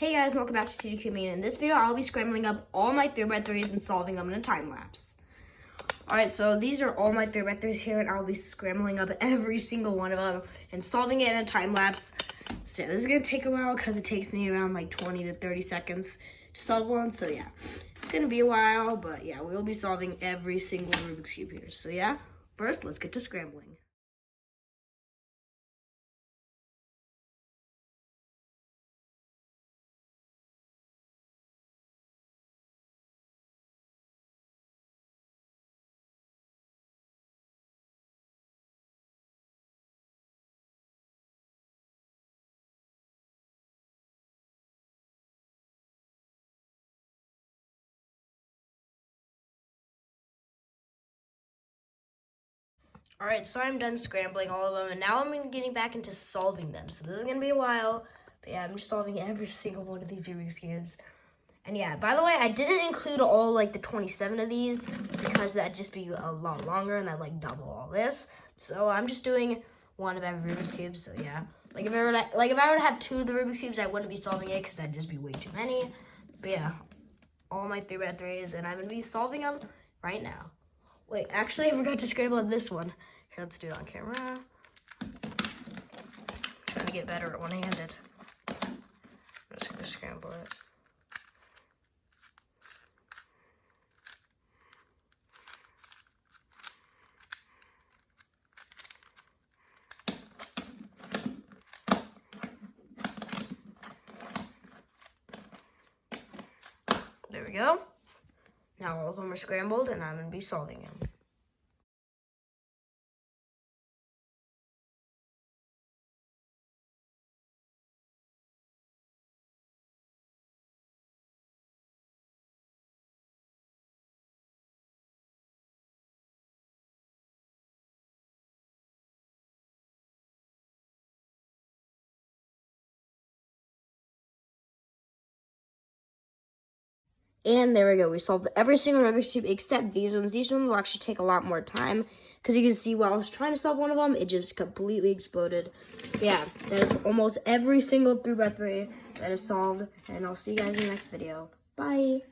Hey guys, welcome back to TDQ Main. In this video, I'll be scrambling up all my 3x3s and solving them in a time lapse. Alright, so these are all my 3x3s here, and I'll be scrambling up every single one of them and solving it in a time lapse. So yeah, this is going to take a while because it takes me around like 20 to 30 seconds to solve one. So yeah, it's going to be a while, but yeah, we'll be solving every single Rubik's Cube here. So yeah, first, let's get to scrambling. Alright, so I'm done scrambling all of them, and now I'm getting back into solving them. So this is going to be a while, but yeah, I'm just solving every single one of these Rubik's Cubes. And yeah, by the way, I didn't include all like the 27 of these because that'd just be a lot longer and I'd like double all this. So I'm just doing one of every Rubik's Cube, so yeah. Like if I were to have two of the Rubik's Cubes, I wouldn't be solving it because that'd just be way too many. But yeah, all my 3x3s, and I'm going to be solving them right now. Wait, actually, I forgot to scramble this one. Here, let's do it on camera. Trying to get better at one-handed. I'm just gonna scramble it. There we go. Now all of them are scrambled, and I'm gonna be solving them. And there we go. We solved every single Rubik's Cube except these ones. These ones will actually take a lot more time because you can see while I was trying to solve one of them, it just completely exploded. Yeah, that is almost every single 3x3 that is solved. And I'll see you guys in the next video. Bye.